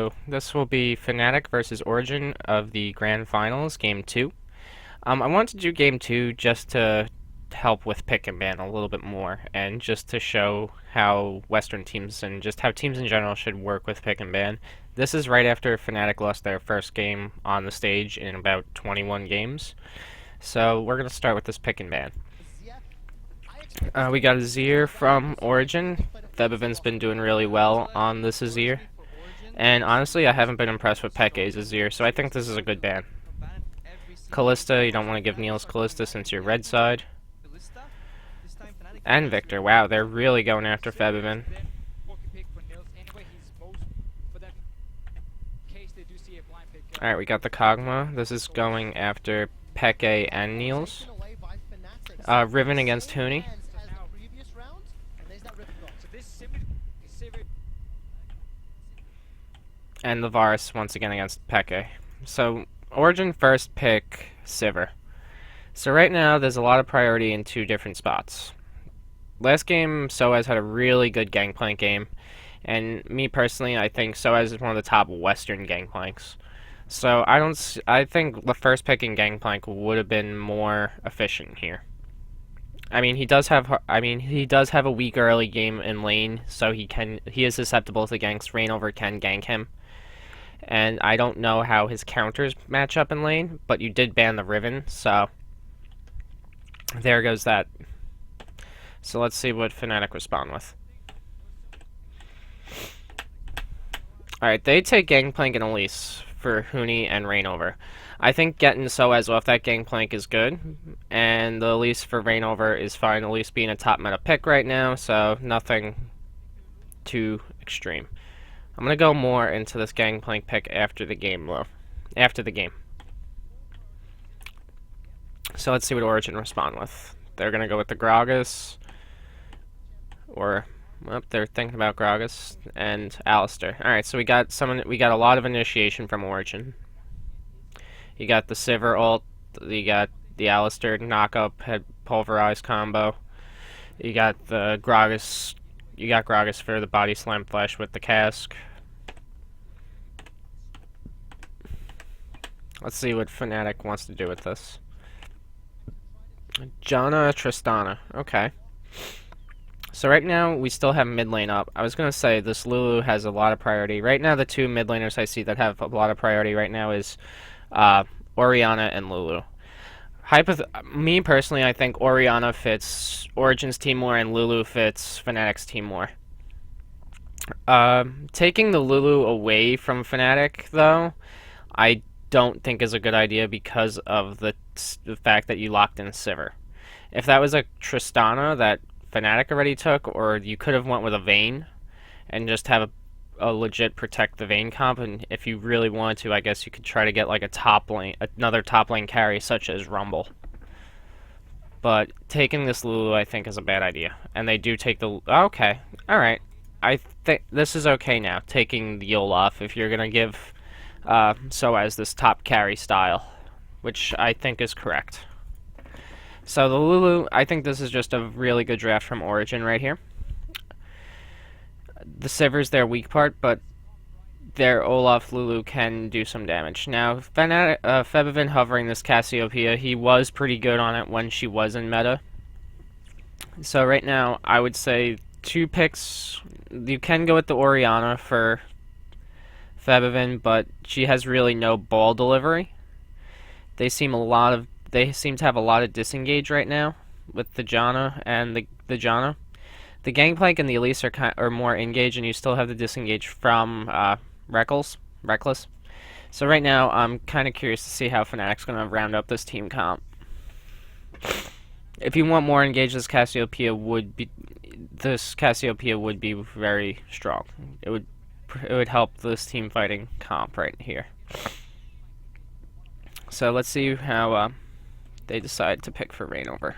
so this will be Fnatic versus Origen of the Grand Finals, Game 2. I wanted to do Game 2 just to help with pick and ban a little bit more, and just to show how Western teams and just how teams in general should work with pick and ban. This is right after Fnatic lost their first game on the stage in about 21 games. So we're going to start with this pick and ban. We got Azir from Origen. Febiven's been doing really well on this Azir. And honestly, I haven't been impressed with Peke's Azir, so I think this is a good ban. Kalista, you don't want to give Niels Kalista since you're red side. And Victor, wow, they're really going after Febiven. Alright, we got the Kog'Maw. This is going after Peke and Niels. Riven against Huni. And the Varus once again against Peke. So, Origen first pick Sivir. So right now, there's a lot of priority in two different spots. Last game, Soaz had a really good Gangplank game. And me personally, I think Soaz is one of the top Western Gangplanks. So I think the first pick in Gangplank would have been more efficient here. I mean, he does have a weak early game in lane, so he is susceptible to ganks. Reignover can gank him. And I don't know how his counters match up in lane, but you did ban the Riven, so there goes that. So let's see what Fnatic respond with. Alright, they take Gangplank and Elise for Huni and Reignover. I think getting Soaz off that Gangplank is good, and the Elise for Reignover is fine. Elise being a top meta pick right now, so nothing too extreme. I'm gonna go more into this Gangplank pick after the game, though. After the game. So let's see what Origen respond with. They're gonna go with the Gragas, or well, they're thinking about Gragas and Alistar. All right, so we got a lot of initiation from Origen. You got the Sivir ult. You got the Alistar knock-up head pulverize combo. You got the Gragas. You got Gragas for the body slam flash with the cask. Let's see what Fnatic wants to do with this. Janna Tristana. Okay. So right now, we still have mid lane up. I was going to say, this Lulu has a lot of priority. Right now, the two mid laners I see that have a lot of priority right now is Orianna and Lulu. Me personally, I think Orianna fits Origen's team more and Lulu fits Fnatic's team more. Taking the Lulu away from Fnatic, though, I don't think is a good idea because of the fact that you locked in Sivir. If that was a Tristana that Fnatic already took, or you could have went with a Vayne and just have a legit protect the Vayne comp, and if you really wanted to, I guess you could try to get like another top lane carry such as Rumble. But taking this Lulu, I think, is a bad idea. And they do take the... Okay, alright. I think this is okay now, taking the Olaf, if you're going to give Soaz this top carry style, which I think is correct. So the Lulu, I think this is just a really good draft from Origen right here. The Sivir's their weak part, but their Olaf Lulu can do some damage. Now, Febiven hovering this Cassiopeia, he was pretty good on it when she was in meta. So right now, I would say two picks. You can go with the Orianna for Febiven, but she has really no ball delivery. They seem to have a lot of disengage right now with the Janna and the Janna. The Gangplank and the Elise are more engaged, and you still have the disengage from Reckless. So right now, I'm kind of curious to see how Fnatic's going to round up this team comp. If you want more engaged, this Cassiopeia would be very strong. It would help this team fighting comp right here. So let's see how they decide to pick for Reignover.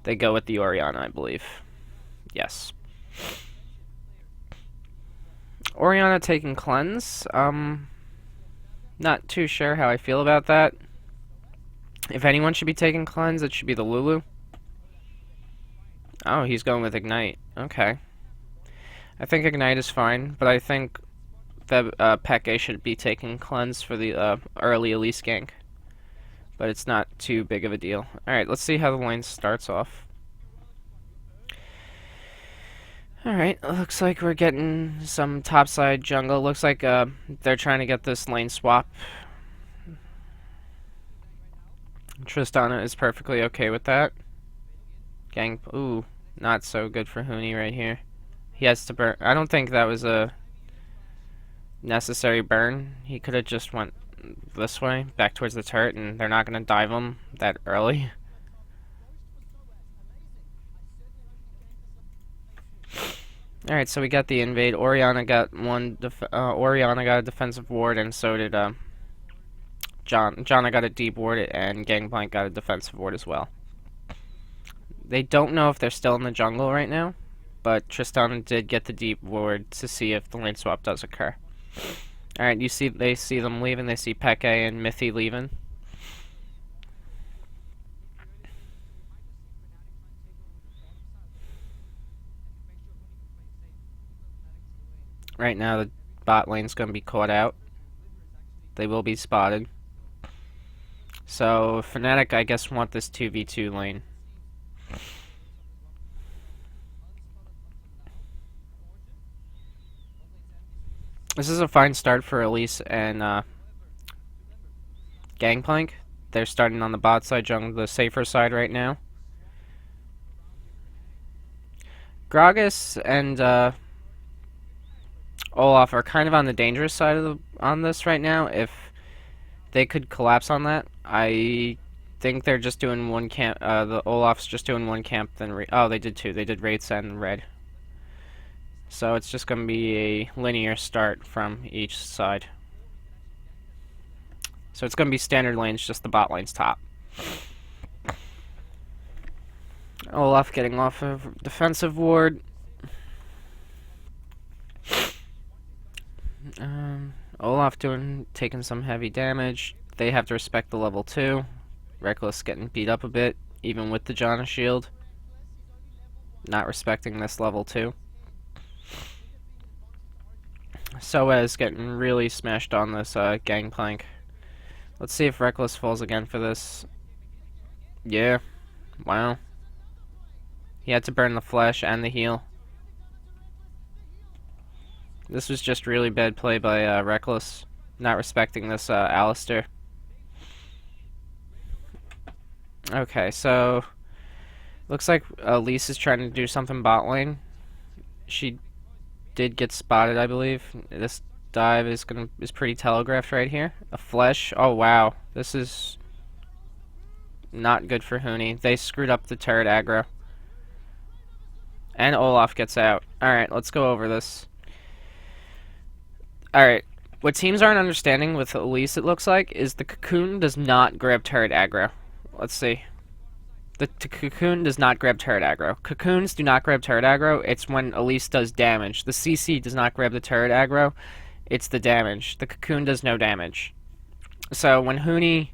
They go with the Orianna, I believe. Yes. Orianna taking Cleanse. Not too sure how I feel about that. If anyone should be taking Cleanse, it should be the Lulu. Oh, he's going with Ignite. Okay. I think Ignite is fine, but I think Peke should be taking cleanse for the early Elise gank, but it's not too big of a deal. Alright, let's see how the lane starts off. Alright, looks like we're getting some topside jungle. Looks like they're trying to get this lane swap. Tristana is perfectly okay with that. Ooh, not so good for Huni right here. He has to burn. I don't think that was a necessary burn. He could have just went this way, back towards the turret, and they're not going to dive him that early. Alright, so we got the invade. Oriana got Oriana got a defensive ward, and so did Jana got a deep ward, and Gangplank got a defensive ward as well. They don't know if they're still in the jungle right now, but Tristana did get the deep ward to see if the lane swap does occur. Alright, they see them leaving. They see Peke and Mithy leaving. Right now, the bot lane's going to be caught out. They will be spotted. So, Fnatic, I guess, want this 2v2 lane. This is a fine start for Elise and Gangplank. They're starting on the bot side, jungle, the safer side right now. Gragas and Olaf are kind of on the dangerous side of on this right now. If they could collapse on that, I think they're just doing one camp. The Olaf's just doing one camp. Then oh, they did two. They did Wraiths and Red. So it's just going to be a linear start from each side. So it's going to be standard lanes, just the bot lane's top. Olaf getting off of defensive ward. Olaf taking some heavy damage. They have to respect the level 2. Reckless getting beat up a bit, even with the Jana shield. Not respecting this level 2. Soaz getting really smashed on this Gangplank. Let's see if Reckless falls again for this. Yeah. Wow. He had to burn the flesh and the heal. This was just really bad play by Reckless, not respecting this Alistar. Okay, so looks like Elise is trying to do something bot lane. She did get spotted, I believe. This dive is pretty telegraphed right here. A flesh. Oh wow, this is not good for Huni. They screwed up the turret aggro. And Olaf gets out. Alright, let's go over this. Alright, what teams aren't understanding with Elise, it looks like, is the Cocoon does not grab turret aggro. Let's see. The Cocoon does not grab turret aggro. Cocoons do not grab turret aggro. It's when Elise does damage. The CC does not grab the turret aggro. It's the damage. The Cocoon does no damage. So when Huni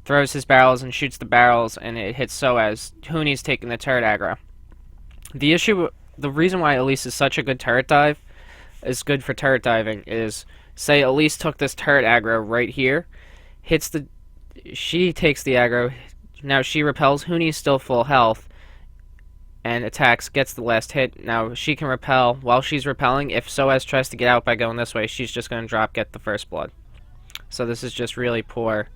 throws his barrels and shoots the barrels and it hits Soaz, Huni's taking the turret aggro. The reason why Elise is such a good turret dive, is good for turret diving, is say Elise took this turret aggro right here, she takes the aggro, now she repels, Huni's still full health, and attacks, gets the last hit. Now she can repel. While she's repelling, if Soaz tries to get out by going this way, she's just going to drop, get the first blood. So this is just really poor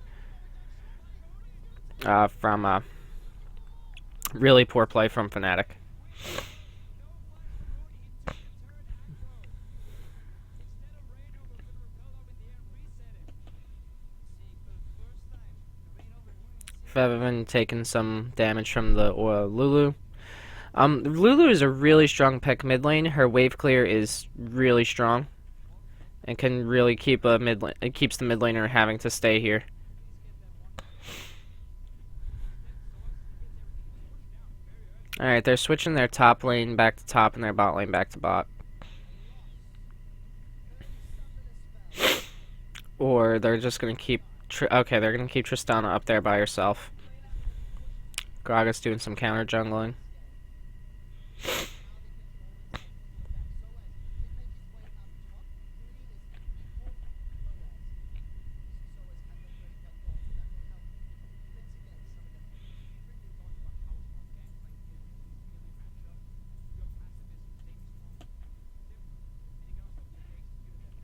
really poor play from Fnatic. Feven taking some damage from the Lulu. Lulu is a really strong pick mid lane. Her wave clear is really strong, and can really keep it keeps the mid laner having to stay here. All right, they're switching their top lane back to top and their bot lane back to bot. Or they're just gonna keep. Okay, they're gonna keep Tristana up there by herself. Gragas doing some counter jungling.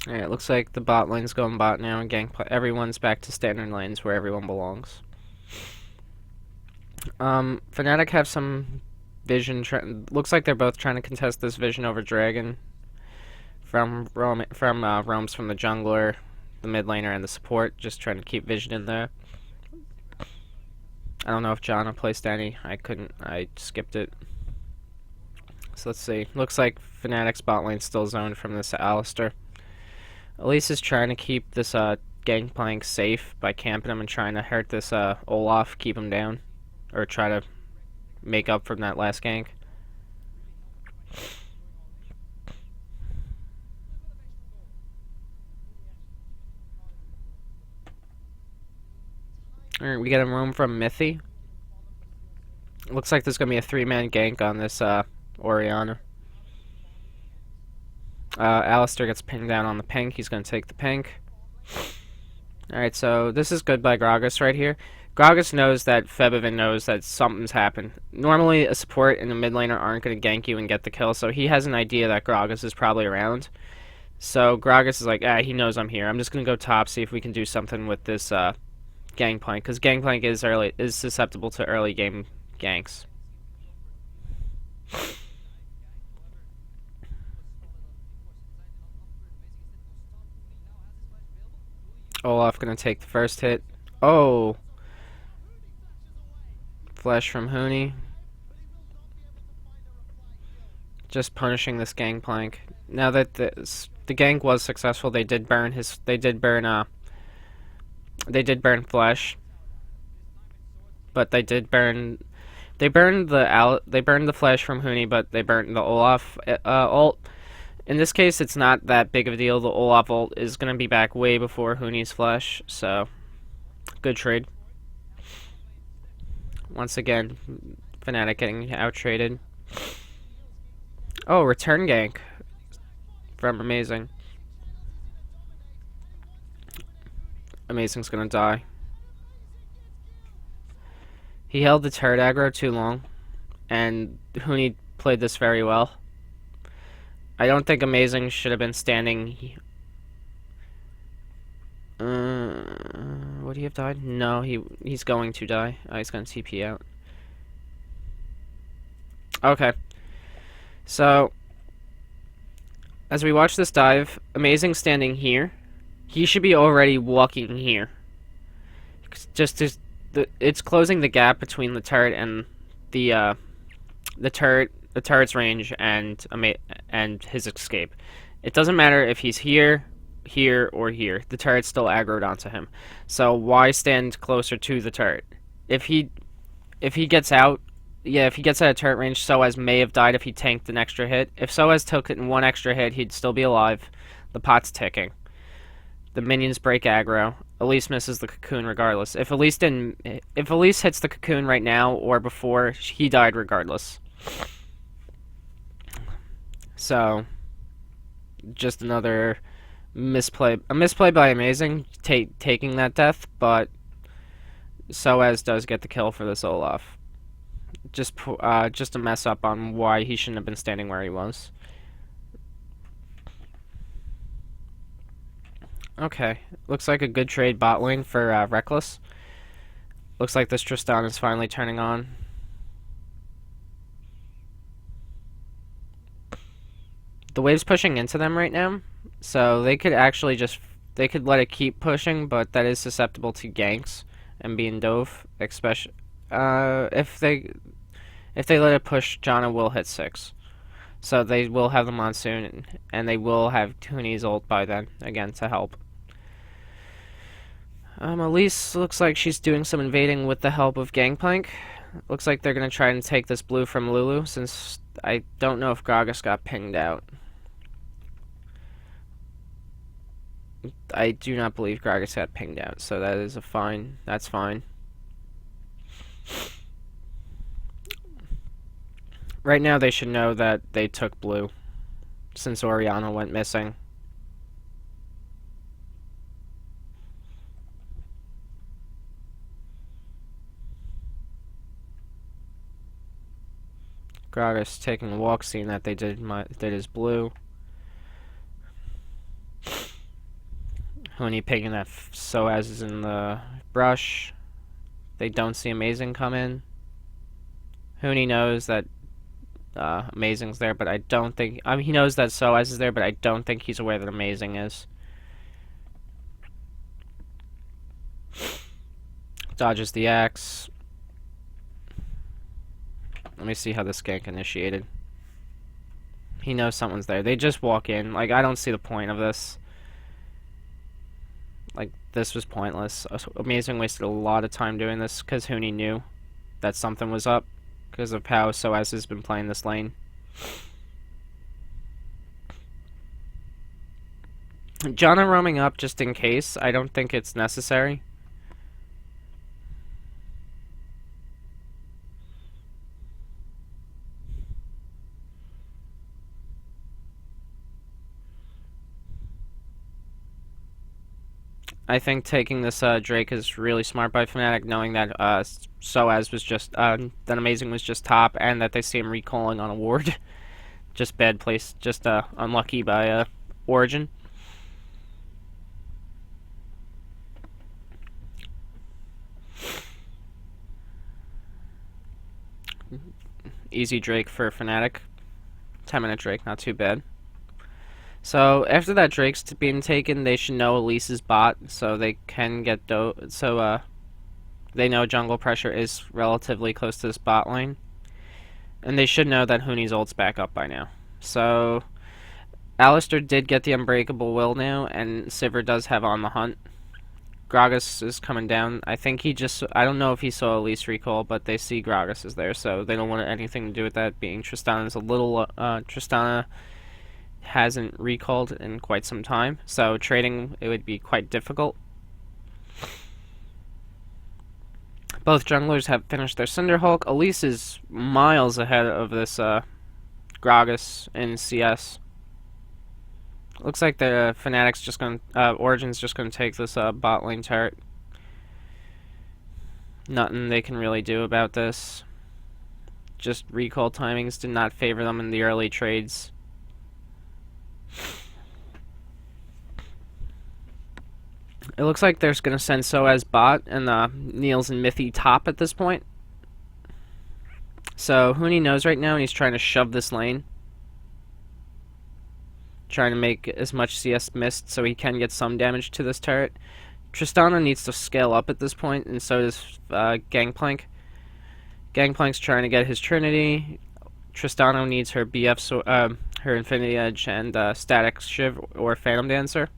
Alright, looks like the bot lane's going bot now, and everyone's back to standard lanes where everyone belongs. Fnatic have some vision. Looks like they're both trying to contest this vision over Dragon from roams from the jungler, the mid laner, and the support. Just trying to keep vision in there. I don't know if Janna placed any. I couldn't. I skipped it. So let's see. Looks like Fnatic's bot lane still zoned from this Alistar. Elise is trying to keep this Gangplank safe by camping him and trying to hurt this Olaf, keep him down, or try to make up from that last gank. Alright, we get a roam from Mithy. Looks like there's going to be a 3-man gank on this Orianna. Alistar gets pinned down on the pink. He's going to take the pink. Alright, so this is good by Gragas right here. Gragas knows that Febiven knows that something's happened. Normally, a support and a mid laner aren't going to gank you and get the kill, so he has an idea that Gragas is probably around. So Gragas is like, he knows I'm here. I'm just going to go top, see if we can do something with this Gangplank, because Gangplank is susceptible to early game ganks. Olaf gonna take the first hit. Oh, flash from Huni. Just punishing this Gangplank. Now that the gank was successful, they did burn flesh, but they burned the flash from Huni, but they burned the Olaf ult. In this case, it's not that big of a deal. The Olaf ult is going to be back way before Huni's flash, so good trade. Once again, Fnatic getting out-traded. Oh, return gank from Amazing. Amazing's going to die. He held the turret aggro too long, and Huni played this very well. I don't think Amazing should have been standing. Would he have died? No, he's going to die. Oh, he's going to TP out. Okay. So, as we watch this dive, Amazing standing here. He should be already walking here. It's closing the gap between the turret and the turret's range and his escape. It doesn't matter if he's here, or here. The turret's still aggroed onto him. So why stand closer to the turret? If he gets out, if he gets out of turret range, Soaz may have died if he tanked an extra hit. If Soaz took it in one extra hit, he'd still be alive. The pot's ticking. The minions break aggro. Elise misses the cocoon regardless. If Elise hits the cocoon right now or before, he died regardless. So, just another misplay. A misplay by Amazing, taking that death, but Soaz does get the kill for this Olaf. Just a mess up on why he shouldn't have been standing where he was. Okay, looks like a good trade bot lane for Reckless. Looks like this Tristan is finally turning on. The wave's pushing into them right now, so they could actually they could let it keep pushing, but that is susceptible to ganks and being dove, especially if they let it push. Janna will hit 6, so they will have the Monsoon, and they will have Huni's ult by then again to help. Elise looks like she's doing some invading with the help of Gangplank. Looks like they're gonna try and take this blue from Lulu, since I don't know if Gragas got pinged out. I do not believe Gragas got pinged out, so that is that's fine. Right now they should know that they took blue, since Orianna went missing. Gragas taking a walk, seeing that they did his blue. Huni picking that Soaz is in the brush. They don't see Amazing come in. Huni knows that Amazing's there, but I don't think... I mean, he knows that Soaz is there, but I don't think he's aware that Amazing is. Dodges the axe. Let me see how this gank initiated. He knows someone's there. They just walk in. Like, I don't see the point of this. Like, this was pointless. Amazing wasted a lot of time doing this because Huni knew that something was up because of how Soaz has been playing this lane. Janna roaming up just in case. I don't think it's necessary. I think taking this Drake is really smart by Fnatic, knowing that Soaz was just that Amazing was just top, and that they see him recalling on a ward. Just bad place, just unlucky by Origen. Easy Drake for Fnatic. 10-minute Drake, not too bad. So after that Drake's being taken, they should know Elise's bot, so they can get they know jungle pressure is relatively close to this bot lane, and they should know that Huni's ult's back up by now. So Alistar did get the Unbreakable Will now, and Sivir does have On the Hunt. Gragas is coming down. I think he just... I don't know if he saw Elise recall, but they see Gragas is there, so they don't want anything to do with that. Being Tristana's a little... Tristana hasn't recalled in quite some time, so trading it would be quite difficult. Both junglers have finished their Cinderhulk. Elise is miles ahead of this Gragas in CS. Looks like the Fnatic's just going Origen's just going to take this bot lane turret. Nothing they can really do about this. Just recall timings did not favor them in the early trades. It looks like they're going to send Soaz bot and Niels and Mithy top at this point. So Huni knows right now, and he's trying to shove this lane. Trying to make as much CS missed so he can get some damage to this turret. Tristana needs to scale up at this point, and so does Gangplank. Gangplank's trying to get his Trinity. Tristana needs her BF, so, her Infinity Edge and Static Shiv or Phantom Dancer.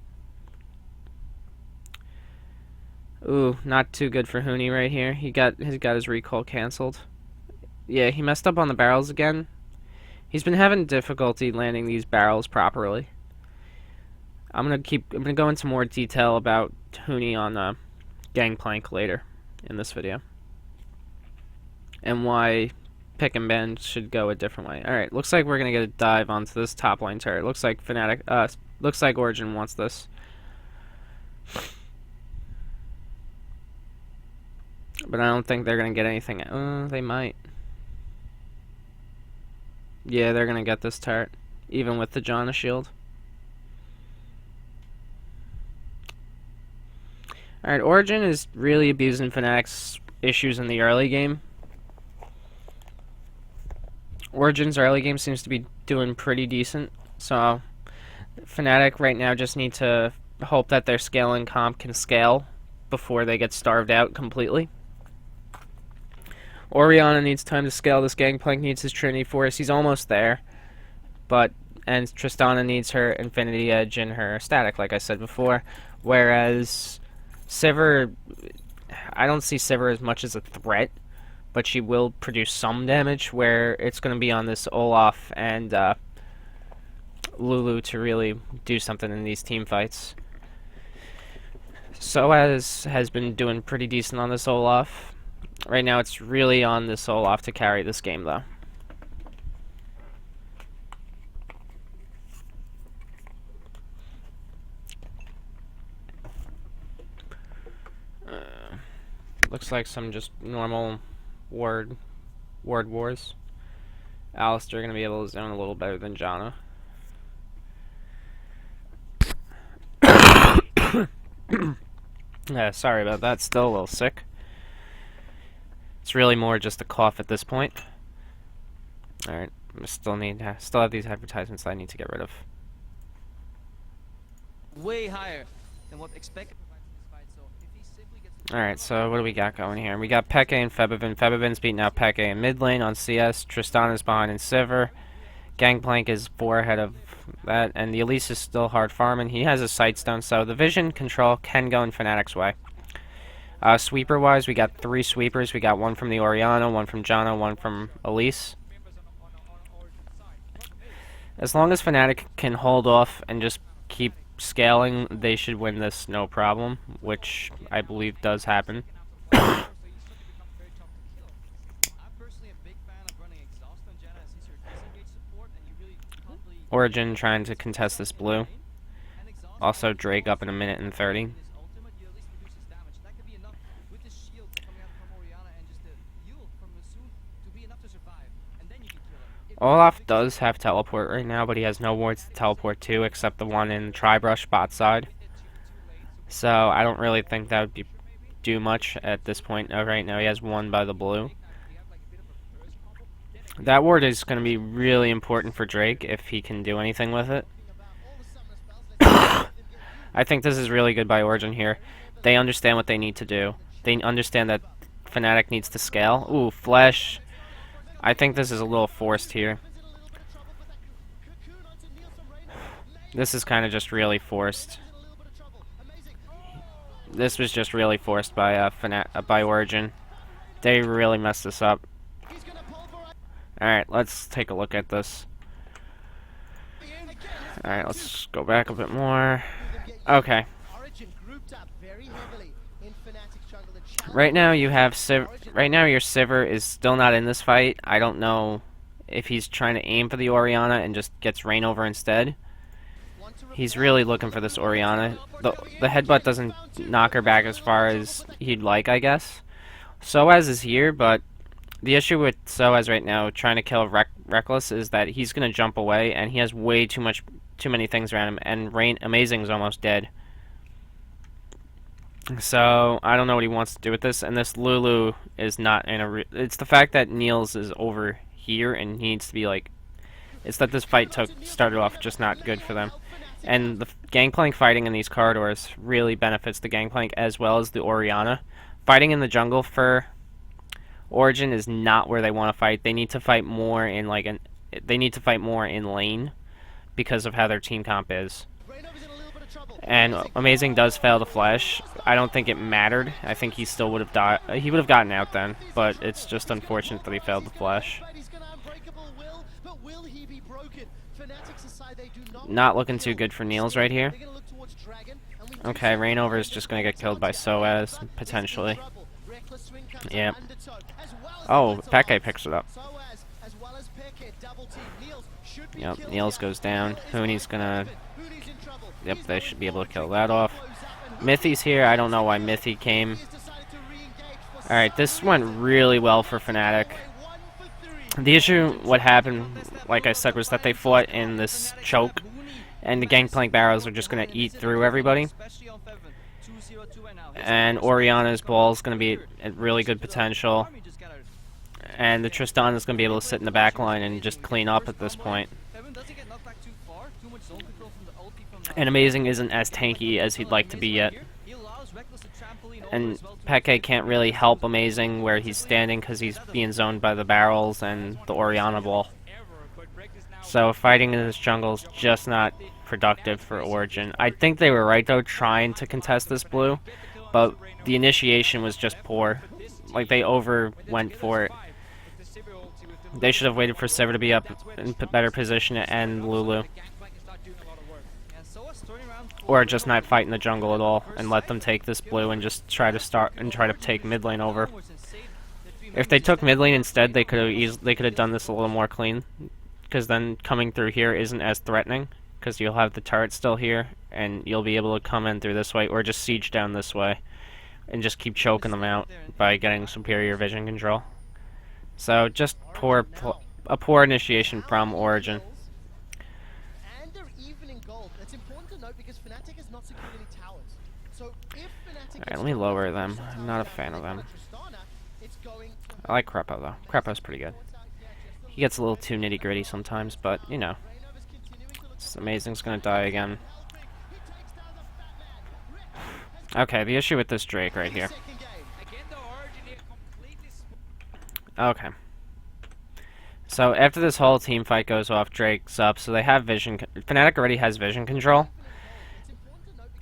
Ooh, not too good for Huni right here. He got his recall canceled. Yeah, he messed up on the barrels again. He's been having difficulty landing these barrels properly. I'm gonna go into more detail about Huni on Gangplank later in this video, and why pick and ban should go a different way. All right, looks like we're gonna get a dive onto this top line turret. Looks like Fnatic. Looks like Origen wants this. But I don't think they're gonna get anything. They might. Yeah, they're gonna get this turret, even with the Janna shield. Alright, Origen is really abusing Fnatic's issues in the early game. Origen's early game seems to be doing pretty decent, so Fnatic right now just need to hope that their scaling comp can scale before they get starved out completely. Orianna needs time to scale. This Gangplank needs his Trinity Force. He's almost there. And Tristana needs her Infinity Edge and her Static, like I said before. Whereas Sivir, I don't see Sivir as much as a threat, but she will produce some damage, where it's going to be on this Olaf and Lulu to really do something in these team fights. Soaz has been doing pretty decent on this Olaf. Right now, it's really on this Olaf to carry this game, though. Looks like some just normal ward wars. Alistar gonna be able to zone a little better than Janna. Sorry about that. Still a little sick. It's really more just a cough at this point. All right, still have these advertisements that I need to get rid of. Way higher than what expected. Alright, so what do we got going here? We got Peke and Febivin. Febivin's beating out Peke in mid lane on CS. Tristana's behind in Sivir. Gangplank is 4 ahead of that, and the Elise is still hard farming. He has his Sightstone, so the vision control can go in Fnatic's way. Sweeper-wise, we got 3 sweepers. We got one from the Orianna, one from Janna, one from Elise. As long as Fnatic can hold off and just keep scaling, they should win this no problem, which I believe does happen. Origen trying to contest this blue. Also Drake up in a minute and 30. Olaf does have teleport right now, but he has no wards to teleport to except the one in Tribrush bot side. So I don't really think that would do much at this point. Right now he has one by the blue. That ward is going to be really important for Drake if he can do anything with it. I think this is really good by Origen here. They understand what they need to do. They understand that Fnatic needs to scale. Ooh, Flash. I think this is a little forced here. This is kind of just really forced. This was just really forced by by Origen. They really messed this up. Alright, let's take a look at this. Alright, let's go back a bit more. Okay. Right now you have right now your Sivir is still not in this fight. I don't know if he's trying to aim for the Orianna and just gets Rain over instead. He's really looking for this Orianna. The headbutt doesn't knock her back as far as he'd like, I guess. Soaz is here, but the issue with Soaz right now trying to kill Reckless is that he's going to jump away and he has way too many things around him, and Rain Amazing is almost dead. So I don't know what he wants to do with this, and this Lulu is not in a. It's the fact that Niels is over here and he needs to be like. It's that this fight started off just not good for them, and the Gangplank fighting in these corridors really benefits the Gangplank as well as the Orianna. Fighting in the jungle for Origen is not where they want to fight. They need to fight more in They need to fight more in lane because of how their team comp is. And Amazing does fail the flash. I don't think it mattered. I think he still would have died. He would have gotten out then, but it's just unfortunate that he failed the flash. Not looking too good for Niels right here. Okay, Rainover is just going to get killed by Soaz, potentially. Yeah. Oh, Peke picks it up. Yep, Niels goes down. Hooney's going to... Yep, they should be able to kill that off. Mithy's here. I don't know why Mithy came. Alright, this went really well for Fnatic. The issue, what happened, like I said, was that they fought in this choke, and the Gangplank barrels are just going to eat through everybody. And Orianna's ball is going to be at really good potential. And the Tristana is going to be able to sit in the back line and just clean up at this point. And Amazing isn't as tanky as he'd like to be yet. And Peke can't really help Amazing where he's standing because he's being zoned by the barrels and the Orianna ball. So fighting in this jungle is just not productive for Origen. I think they were right though trying to contest this blue, but the initiation was just poor. Like they went for it. They should have waited for Sivir to be up in a better position to end Lulu. Or just not fight in the jungle at all and let them take this blue and just try to take mid lane over. If they took mid lane instead, they could have done this a little more clean, because then coming through here isn't as threatening, because you'll have the turret still here and you'll be able to come in through this way or just siege down this way and just keep choking them out by getting superior vision control. So just a poor initiation from Origen. And they're even in gold. That's important to note because Fnatic has not secured any towers. Alright, let me lower them. I'm not a fan of them. I like Crepo, though. Crepo's pretty good. He gets a little too nitty-gritty sometimes, but, you know. It's Amazing's gonna die again. Okay, the issue with this Drake right here. Okay. So after this whole team fight goes off, Drake's up, so they have vision. Fnatic already has vision control.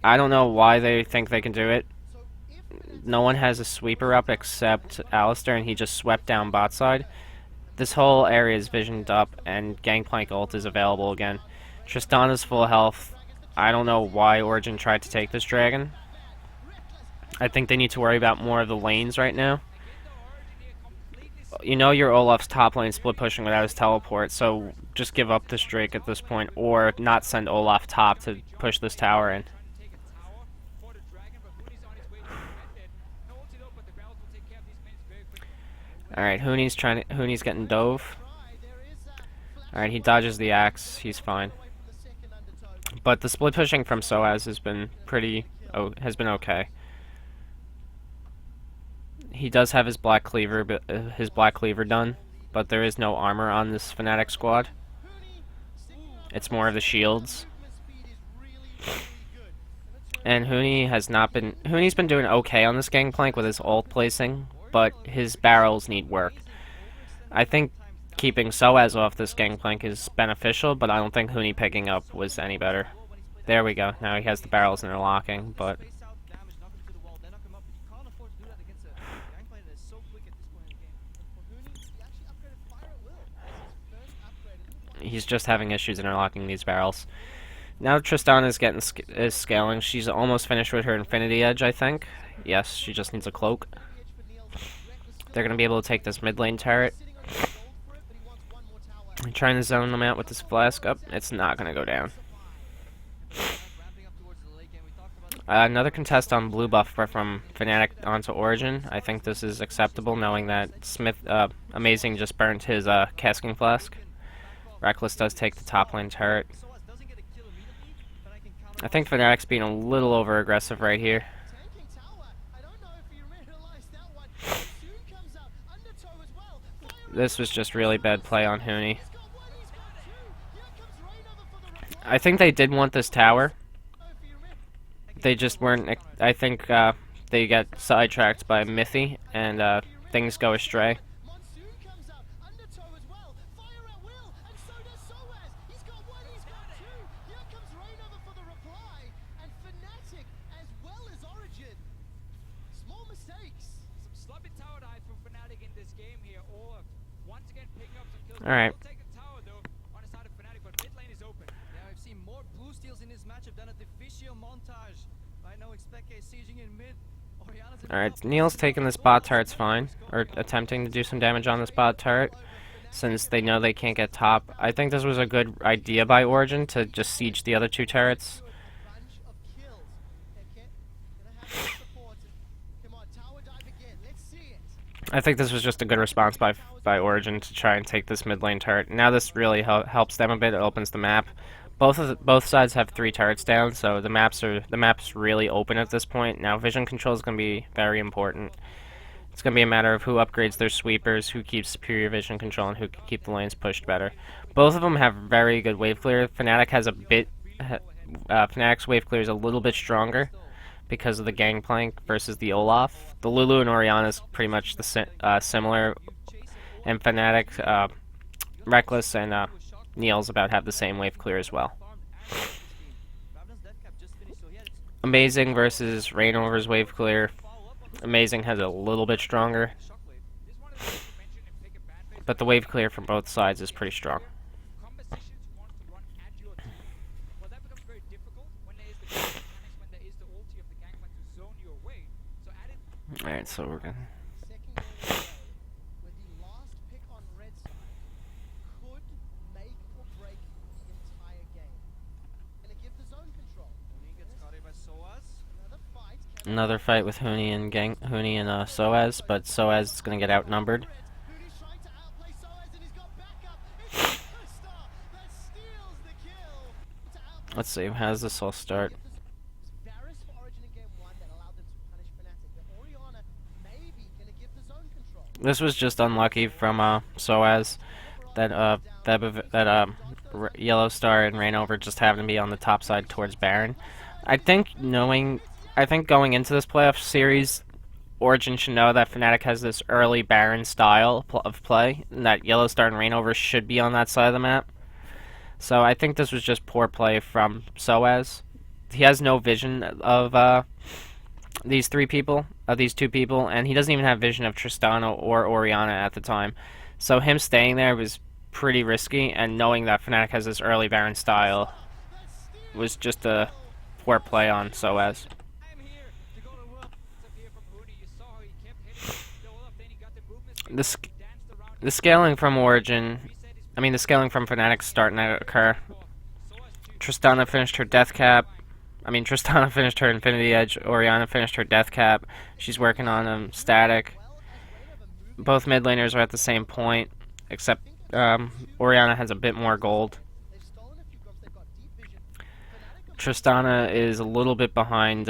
I don't know why they think they can do it. No one has a sweeper up except Alistair, and he just swept down bot side. This whole area is visioned up, and Gangplank ult is available again. Tristana's full health. I don't know why Origen tried to take this dragon. I think they need to worry about more of the lanes right now. You know your Olaf's top lane split pushing without his teleport, so just give up this Drake at this point, or not send Olaf top to push this tower in. Alright, Hooney's getting dove. Alright, he dodges the axe, he's fine. But the split pushing from Soaz has been okay. He does have his black cleaver, done, but there is no armor on this Fnatic squad. It's more of the shields. And Hooney's been doing okay on this Gangplank with his ult placing, but his barrels need work. I think keeping Soaz off this Gangplank is beneficial, but I don't think Hooney picking up was any better. There we go. Now he has the barrels interlocking, but he's just having issues interlocking these barrels. Now Tristana is scaling. She's almost finished with her Infinity Edge, I think. Yes, she just needs a cloak. They're going to be able to take this mid lane turret. I'm trying to zone them out with this flask. Up, it's not going to go down. Another contest on blue buff from Fnatic onto Origen. I think this is acceptable, knowing that Amazing just burnt his casking flask. Reckless does take the top lane turret. I think Fnatic's being a little over-aggressive right here. This was just really bad play on Hooney. I think they did want this tower. They just weren't. I think they get sidetracked by Mithy, and things go astray. Alright. Alright, Neil's taking this bot turret's fine, or attempting to do some damage on this bot turret, since they know they can't get top. I think this was a good idea by Origen to just siege the other two turrets. I think this was just a good response by Origen to try and take this mid lane turret. Now this really helps them a bit. It opens the map. Both sides have 3 turrets down, so the map's really open at this point. Now vision control is going to be very important. It's going to be a matter of who upgrades their sweepers, who keeps superior vision control, and who can keep the lanes pushed better. Both of them have very good wave clear. Fnatic has a bit. Fnatic's wave clear is a little bit stronger because of the Gangplank versus the Olaf. The Lulu and Orianna is pretty much the similar, and Fnatic, Reckless, and Neil's about have the same wave clear as well. Amazing versus Rainover's wave clear. Amazing has a little bit stronger, but the wave clear from both sides is pretty strong. Alright, so we're gonna... Another fight with Hooney and Soaz, but Soaz is gonna get outnumbered. Let's see, how does this all start? This was just unlucky from Soaz that Yellow Star and Rainover just happened to be on the top side towards Baron. I think knowing, I think going into this playoff series, Origin should know that Fnatic has this early Baron style of play, and that Yellow Star and Rainover should be on that side of the map. So I think this was just poor play from Soaz. He has no vision of these two people, and he doesn't even have vision of Tristana or Oriana at the time. So him staying there was pretty risky, and knowing that Fnatic has this early Baron style was just a poor play on Soaz. The, the scaling from Origin, the scaling from Fnatic's starting to occur. Tristana finished her death cap. Tristana finished her Infinity Edge. Oriana finished her death cap. She's working on static. Both mid laners are at the same point, except Oriana has a bit more gold. Tristana is a little bit behind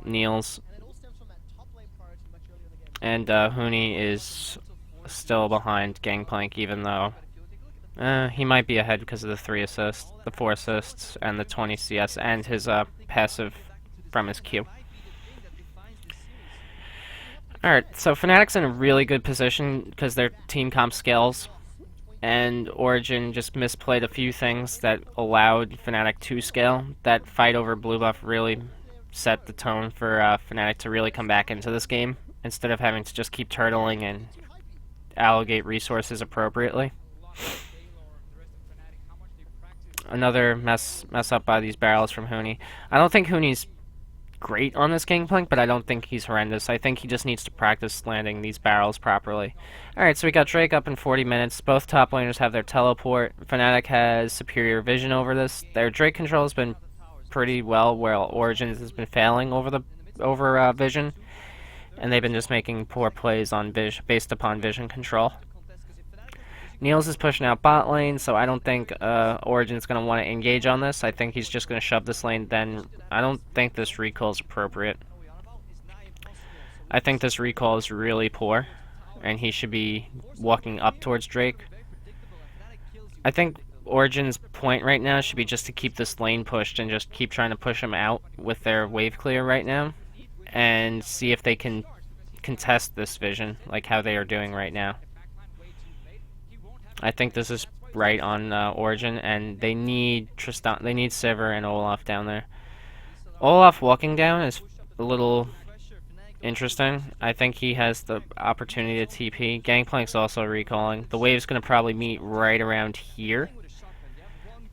Niels. And Huni is still behind Gangplank, even though he might be ahead because of the 4 assists, and the 20 CS, and his passive from his Q. Alright, so Fnatic's in a really good position because their team comp scales, and Origin just misplayed a few things that allowed Fnatic to scale. That fight over blue buff really set the tone for Fnatic to really come back into this game, instead of having to just keep turtling and allocate resources appropriately. Another mess up by these barrels from Huni. I don't think Huni's great on this Gangplank, but I don't think he's horrendous. I think he just needs to practice landing these barrels properly. Alright, so we got Drake up in 40 minutes. Both top laners have their teleport. Fnatic has superior vision over this. Their Drake control has been pretty well, while Origins has been failing over vision. And they've been just making poor plays on based upon vision control. Niels is pushing out bot lane, so I don't think Origin's going to want to engage on this. I think he's just going to shove this lane. Then I don't think this recall is appropriate. I think this recall is really poor, and he should be walking up towards Drake. I think Origin's point right now should be just to keep this lane pushed and just keep trying to push him out with their wave clear right now, and see if they can contest this vision like how they are doing right now. I think this is right on Origin, and they need Sivir and Olaf down there. Olaf walking down is a little interesting. I think he has the opportunity to TP. Gangplank's also recalling. The wave's going to probably meet right around here,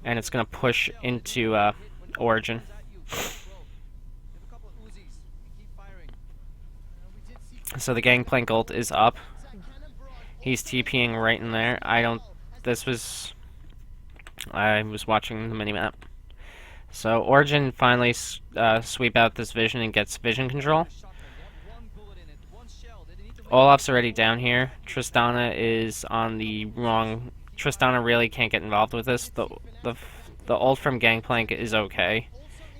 and it's going to push into Origin. So the Gangplank ult is up. He's TPing right in there. I was watching the minimap. So Origin finally sweep out this vision and gets vision control. Olaf's already down here. Tristana is on the wrong. Tristana really can't get involved with this. The ult from Gangplank is okay.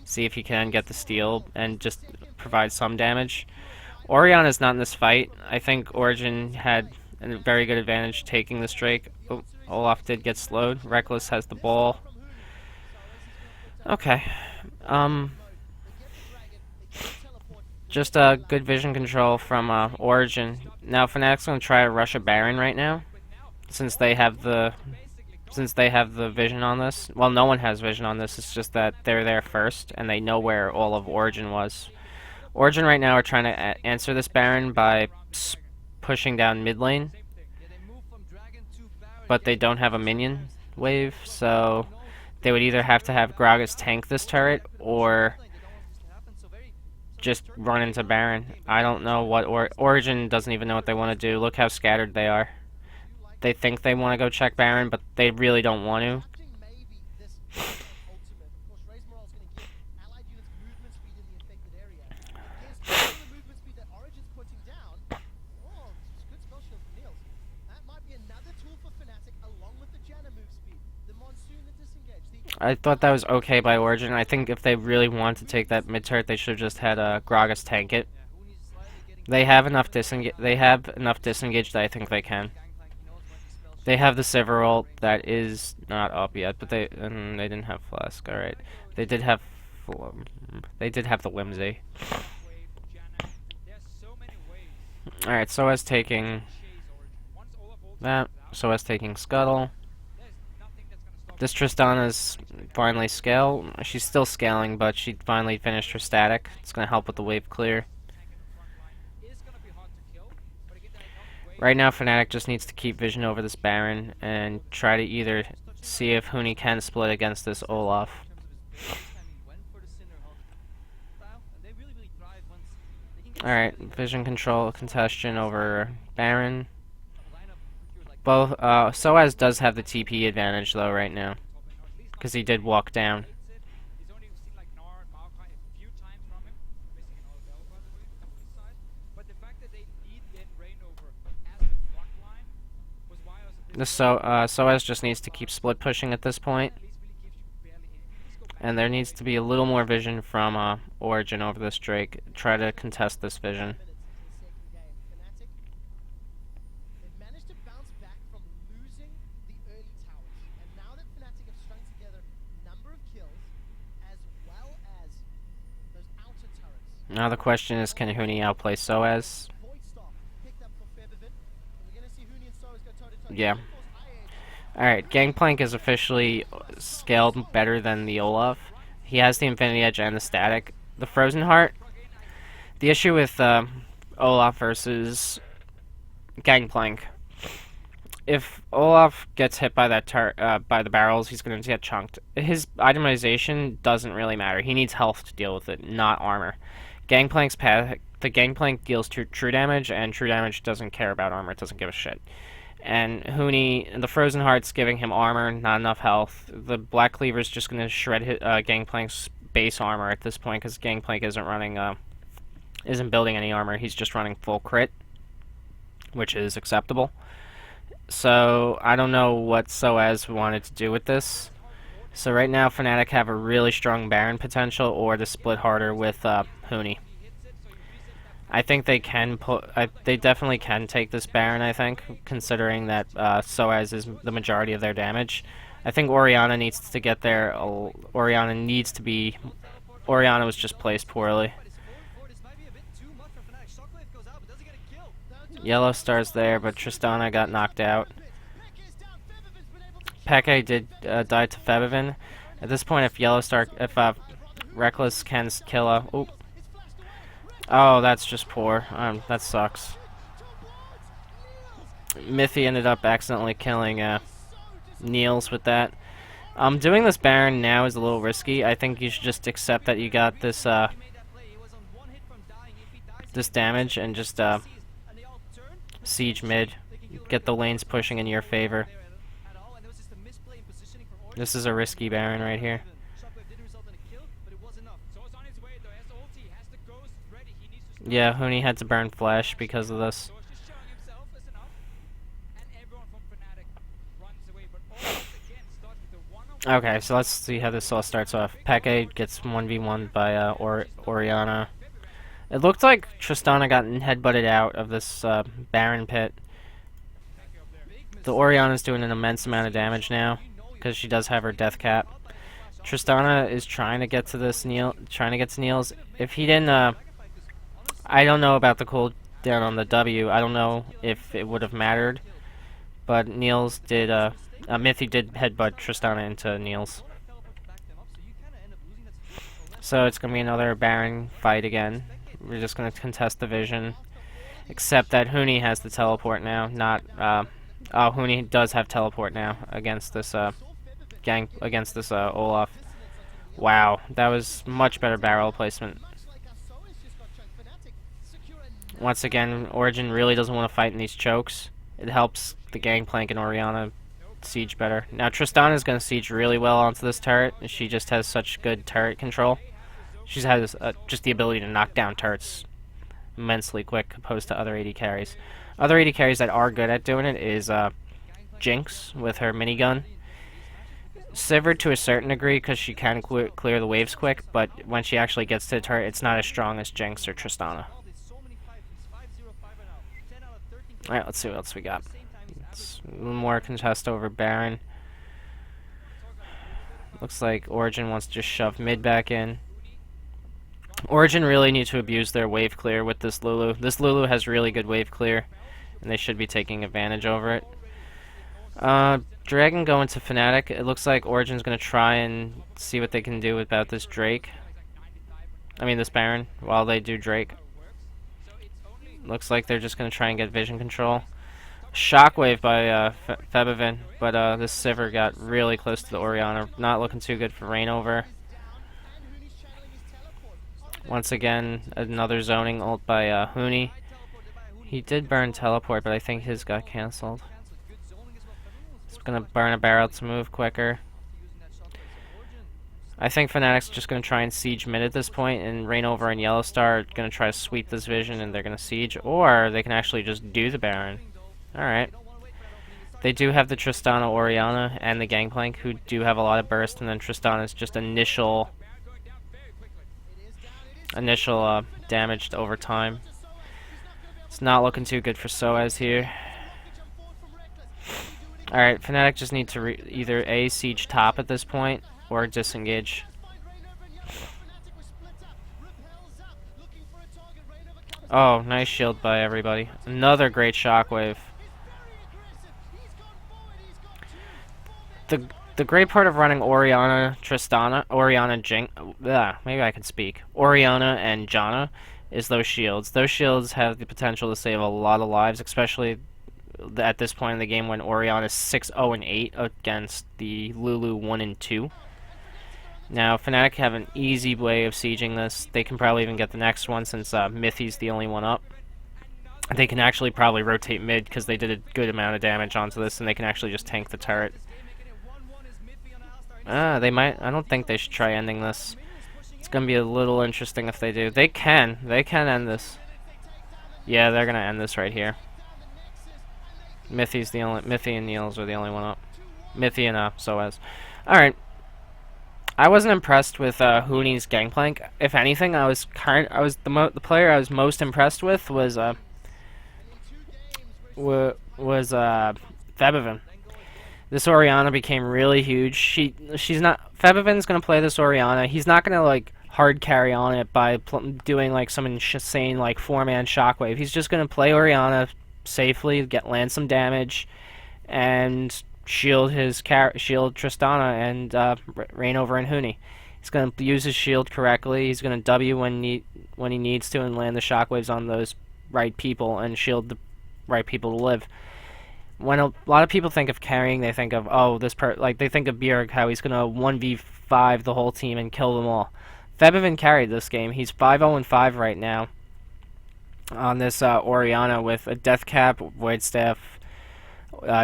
See if he can get the steal and just provide some damage. Oriana's not in this fight. I think Origin had a very good advantage taking this Drake. Oh, Olaf did get slowed. Reckless has the ball. Okay. Just good vision control from Origin. Now Fnatic's gonna try to rush a Baron right now, since they have the vision on this. Well, no one has vision on this. It's just that they're there first and they know where all of Origin was. Origin right now are trying to answer this Baron by pushing down mid lane, but they don't have a minion wave, so they would either have to have Gragas tank this turret or just run into Baron. I don't know what Origin doesn't even know what they want to do. Look how scattered they are. They think they want to go check Baron, but they really don't want to. I thought that was okay by Origin. I think if they really wanted to take that mid turret, they should have just had Gragas tank it. They have enough disengage. They have enough disengage that I think they can. They have the Sivir ult that is not up yet, but they didn't have Flask. All right, they did have they did have the Whimsy. All right, so as taking that, so as taking Scuttle. This Tristana's finally scale. She's still scaling, but she finally finished her static. It's gonna help with the wave clear. Right now, Fnatic just needs to keep vision over this Baron and try to either see if Huni can split against this Olaf. Alright, vision control congestion over Baron. Both Soaz does have the TP advantage though right now, because he did walk down. Soaz just needs to keep split pushing at this point. And there needs to be a little more vision from Origen over this Drake. Try to contest this vision. Now the question is, can Huni outplay Soaz? Yeah. Alright, Gangplank is officially scaled better than the Olaf. He has the Infinity Edge and the Static. The Frozen Heart, the issue with Olaf versus Gangplank, if Olaf gets hit by that by the barrels, he's going to get chunked. His itemization doesn't really matter. He needs health to deal with it, not armor. Gangplank's path, the Gangplank deals true damage, and true damage doesn't care about armor. It doesn't give a shit. And Huni, the Frozen Heart's giving him armor, not enough health. The Black Cleaver's just going to shred Gangplank's base armor at this point, because Gangplank isn't building any armor. He's just running full crit, which is acceptable. So I don't know what Soaz wanted to do with this. So right now, Fnatic have a really strong Baron potential, or to split harder with Huni. I think they can they definitely can take this Baron, I think, considering that Soaz is the majority of their damage. I think Orianna needs to get there. Orianna was just placed poorly. Yellow Star's there, but Tristana got knocked out. Peke did die to Febiven. At this point, if Reckless can kill a... Oh, that's just poor. That sucks. Mithy ended up accidentally killing Niels with that. Doing this Baron now is a little risky. I think you should just accept that you got this this damage and just siege mid. Get the lanes pushing in your favor. This is a risky Baron right here. Yeah, Huni had to burn Flash because of this. Okay, so let's see how this all starts off. Peke gets 1v1 by Orianna. It looked like Tristana got headbutted out of this Baron pit. The Orianna's doing an immense amount of damage now, because she does have her death cap. Tristana is trying to get to this Niels. If he didn't, I don't know about the cooldown on the W. I don't know if it would have mattered, but Niels did. Mithy did headbutt Tristana into Niels. So it's gonna be another Baron fight again. We're just gonna contest the vision, except that Huni has the teleport now. Huni does have teleport now against this Olaf. Wow, that was much better barrel placement. Once again, Origen really doesn't want to fight in these chokes. It helps the Gangplank and Orianna siege better. Now Tristana is going to siege really well onto this turret. She just has such good turret control. She has just the ability to knock down turrets immensely quick, opposed to other AD carries. Other AD carries that are good at doing it is Jinx with her minigun. Sivir to a certain degree, because she can clear the waves quick, but when she actually gets to the turret, it's not as strong as Jinx or Tristana. Alright, let's see what else we got. It's a little more contest over Baron. Looks like Origen wants to just shove mid back in. Origen really need to abuse their wave clear with this Lulu. This Lulu has really good wave clear, and they should be taking advantage over it. Dragon going to Fnatic. It looks like Origen's going to try and see what they can do about this Drake. I mean this Baron, while they do Drake. Looks like they're just going to try and get vision control. Shockwave by Febivin, but this Sivir got really close to the Orianna. Not looking too good for Rainover. Once again, another zoning ult by Huni. He did burn teleport, but I think his got cancelled. He's gonna burn a barrel to move quicker. I think Fnatic's just gonna try and siege mid at this point, and Rainover and Yellowstar are gonna try to sweep this vision, and they're gonna siege, or they can actually just do the Baron. Alright. They do have the Tristana Orianna and the Gangplank, who do have a lot of burst, and then Tristana's just initial damage over time. It's not looking too good for Soaz here. Alright, Fnatic just need to either A, siege top at this point, or disengage. Oh, nice shield by everybody. Another great shockwave. The great part of running Orianna, maybe I can speak. Orianna and Janna is those shields. Those shields have the potential to save a lot of lives, especially at this point in the game when Orianna is 6-0-8 against the Lulu 1-2. Now, Fnatic have an easy way of sieging this. They can probably even get the next one since Mithy's the only one up. They can actually probably rotate mid because they did a good amount of damage onto this, and they can actually just tank the turret. They might. I don't think they should try ending this. It's gonna be a little interesting if they do. They can end this. Yeah, they're gonna end this right here. Mithy and Niels are the only one up. Mithy and Soaz. All right. I wasn't impressed with Huni's Gangplank. If anything, the player I was most impressed with was Febivin. This Orianna became really huge. Febivin's gonna play this Orianna. He's not gonna like hard carry on it by doing like some insane like 4-man shockwave. He's just gonna play Orianna safely, land some damage, and shield Tristana and Rainover and Huni. He's gonna use his shield correctly. He's gonna W when he needs to and land the shockwaves on those right people and shield the right people to live. When a lot of people think of carrying, they think of they think of Bjerg, how he's gonna 1v5 the whole team and kill them all. Febivin carried this game. He's 5-0-5 right now on this Orianna with a Death Cap, Void Staff,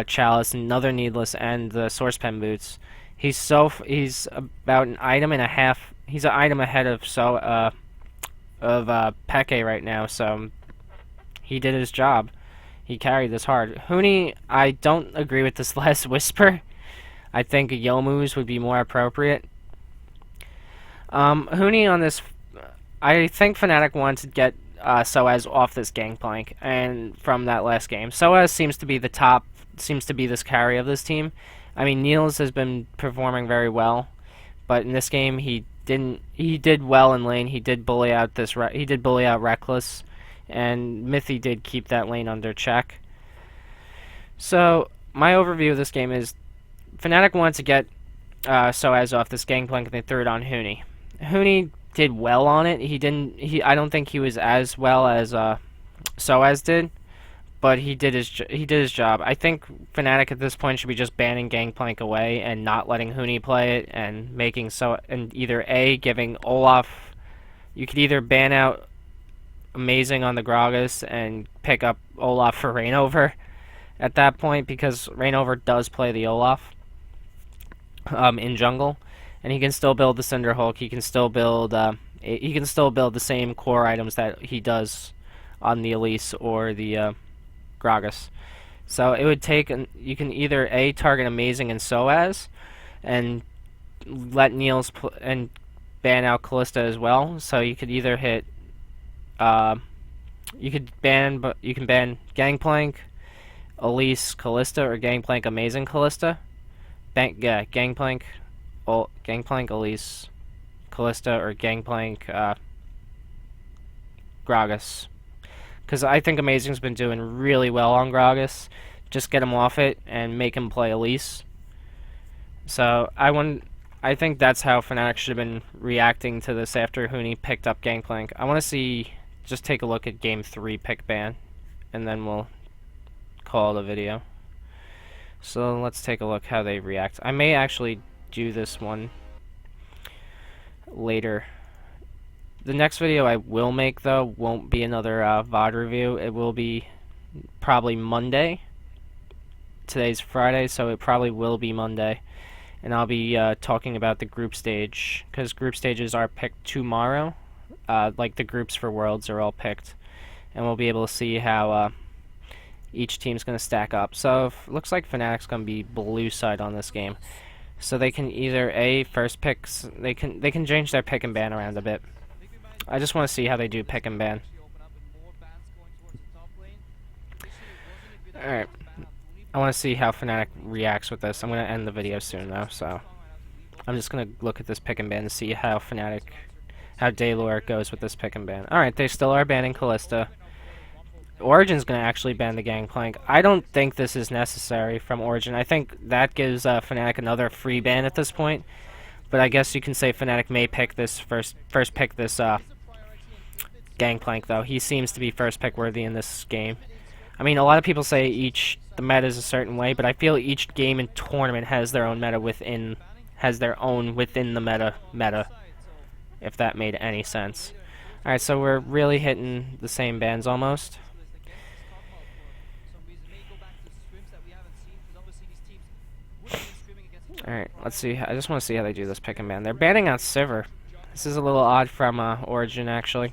Chalice, another Needless, and the Source Pen boots. He's about an item and a half. He's an item ahead of Peke right now, so he did his job. He carried this hard. Huni, I don't agree with this last whisper. I think Yomu's would be more appropriate. Huni on this, I think Fnatic wanted to get Soaz off this Gangplank, and from that last game, Soaz seems to be this carry of this team. I mean, Niels has been performing very well, but in this game he did well in lane. He did bully out Reckless, and Mithy did keep that lane under check. So my overview of this game is Fnatic wanted to get Soaz off this Gangplank, and they threw it on Huni. Huni did well on it. I don't think he was as well as Soaz did, but he did his job. I think Fnatic at this point should be just banning Gangplank away and not letting Huni play it, and either A, giving Olaf. You could either ban out Amazing on the Gragas and pick up Olaf for Rainover at that point, because Rainover does play the Olaf in jungle, and he can still build the Cinder Hulk. He can still build the same core items that he does on the Elise or the Gragas. So it would take you can either A, target Amazing and Soaz, and let Niels and ban out Callista as well. So you could either hit you can ban Gangplank, Elise Callista or Gangplank Amazing Callista. Gangplank, Gangplank Elise Callista or Gangplank Gragas. Because I think Amazing's been doing really well on Gragas. Just get him off it and make him play Elise. So I think that's how Fnatic should have been reacting to this after Huni picked up Gangplank. I want to see, just take a look at Game 3 pick ban, and then we'll call the video. So let's take a look how they react. I may actually do this one later. The next video I will make, though, won't be another VOD review. It will be probably Monday. Today's Friday, so it probably will be Monday. And I'll be talking about the group stage, because group stages are picked tomorrow. Like the groups for Worlds are all picked. And we'll be able to see how each team's going to stack up. So it looks like Fnatic's going to be blue side on this game. So they can either first picks, they can change their pick and ban around a bit. I just want to see how they do pick and ban. Alright. I want to see how Fnatic reacts with this. I'm going to end the video soon though, so I'm just going to look at this pick and ban and see how Daylor goes with this pick and ban. Alright, they still are banning Callista. Origen's going to actually ban the Gangplank. I don't think this is necessary from Origen. I think that gives Fnatic another free ban at this point. But I guess you can say Fnatic may pick this first pick this Gangplank though. He seems to be first pick worthy in this game. I mean, a lot of people say the meta is a certain way, but I feel each game and tournament has their own meta within the meta. If that made any sense. All right, so we're really hitting the same bans almost. Alright, let's see. I just want to see how they do this pick and ban. They're banning out Sivir. This is a little odd from Origen, actually.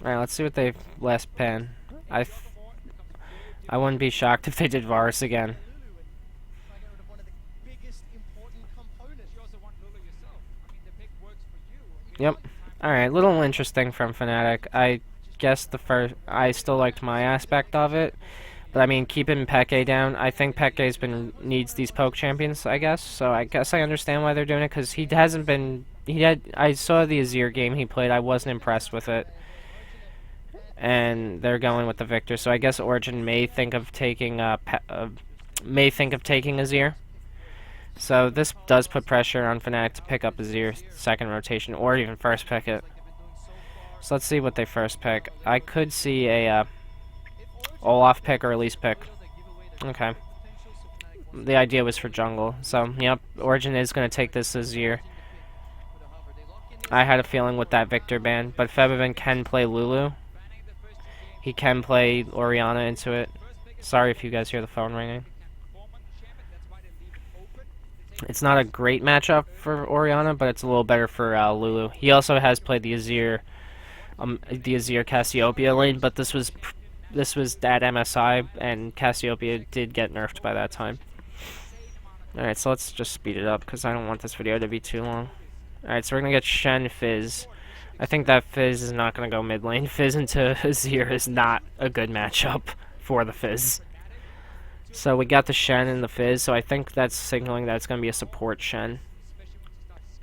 Alright, let's see what they last ban. I wouldn't be shocked if they did Varus again. Yep. Alright, little interesting from Fnatic. I guess I still liked my aspect of it. But I mean, keeping Peke down, I think Peke's needs these poke champions, I guess. So I guess I understand why they're doing it, because he hasn't been... I saw the Azir game he played, I wasn't impressed with it. And they're going with the Victor, so I guess Origen may think of taking Azir. So this does put pressure on Fnatic to pick up Azir second rotation, or even first pick it. So let's see what they first pick. I could see a Olaf pick or Elise pick. Okay. The idea was for jungle. So, yep, Origen is going to take this Azir. I had a feeling with that Victor ban, but Febiven can play Lulu. He can play Orianna into it. Sorry if you guys hear the phone ringing. It's not a great matchup for Orianna, but it's a little better for Lulu. He also has played the Azir Cassiopeia lane, but this was at MSI, and Cassiopeia did get nerfed by that time. Alright, so let's just speed it up, because I don't want this video to be too long. Alright, so we're going to get Shen Fizz. I think that Fizz is not going to go mid lane. Fizz into Azir is not a good matchup for the Fizz. So we got the Shen and the Fizz, so I think that's signaling that it's going to be a support Shen.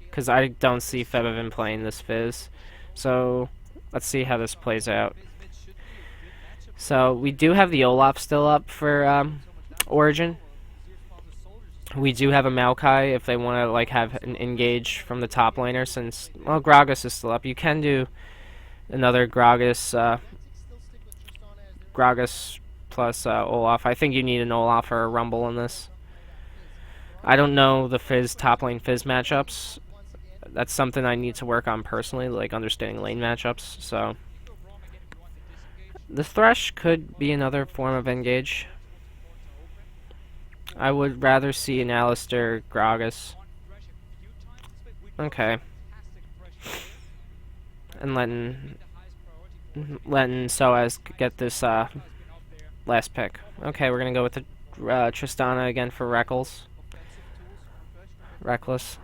Because I don't see Febiven playing this Fizz. So let's see how this plays out. So we do have the Olaf still up for Origen. We do have a Maokai if they want to like have an engage from the top laner, since, well, Gragas is still up. You can do another Gragas plus Olaf. I think you need an Olaf or a Rumble in this. I don't know the Fizz top lane Fizz matchups. That's something I need to work on personally, like understanding lane matchups. So the Thresh could be another form of engage. I would rather see an Alistair Gragas. Okay. And letting Soaz get this last pick. Okay, we're gonna go with the Tristana again for Reckless. offensive tools refresh compared to Reckless.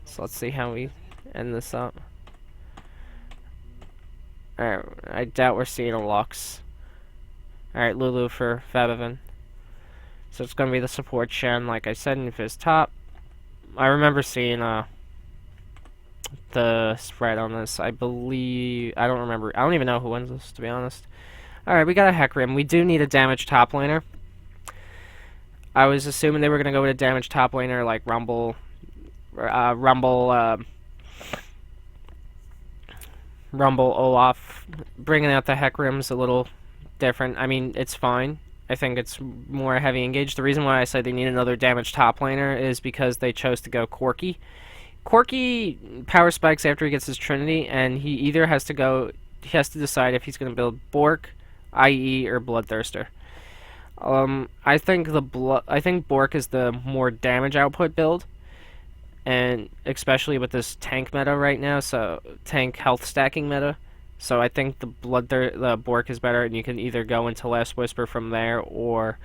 the So let's legacy see how tools. we end this up. Alright, I doubt we're seeing a Lux. Alright, Lulu for Fabivan. So it's going to be the support Shen, like I said, in his top. I remember seeing the spread on this. I believe... I don't remember. I don't even know who wins this, to be honest. Alright, we got a Hecarim. We do need a damaged top laner. I was assuming they were going to go with a damaged top laner like Rumble... Rumble Olaf. Bringing out the Hecarim's a little different. I mean, it's fine. I think it's more heavy engaged. The reason why I said they need another damaged top laner is because they chose to go Corki. Corki power spikes after he gets his Trinity, and he either has to go... He has to decide if he's going to build Bork, IE, or Bloodthirster. I think Bork is the more damage output build, and especially with this tank meta right now, so tank health stacking meta. So I think the Bork is better, and you can either go into Last Whisper from there, or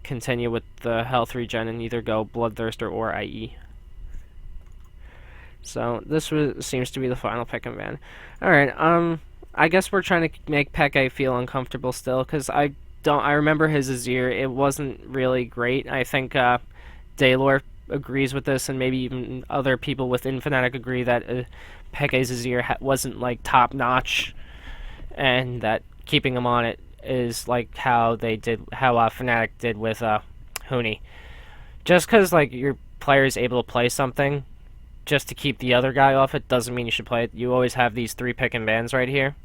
continue with the health regen and either go Bloodthirster or IE. So this seems to be the final pick and ban. All right, I guess we're trying to make Peke feel uncomfortable still, because I remember his Azir. It wasn't really great. I think Daylor agrees with this, and maybe even other people within Fnatic agree that Peke's Azir wasn't like top notch, and that keeping him on it is like how Fnatic did with Huni. Just because like your player is able to play something, just to keep the other guy off it doesn't mean you should play it. You always have these 3 pick and bans right here.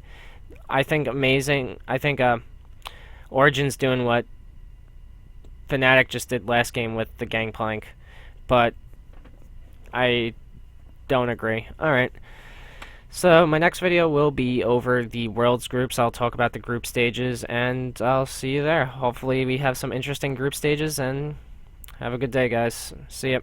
I think amazing. I think Origen's doing what Fnatic just did last game with the Gangplank, but I don't agree. Alright, so my next video will be over the Worlds groups. I'll talk about the group stages, and I'll see you there. Hopefully we have some interesting group stages, and have a good day, guys. See ya.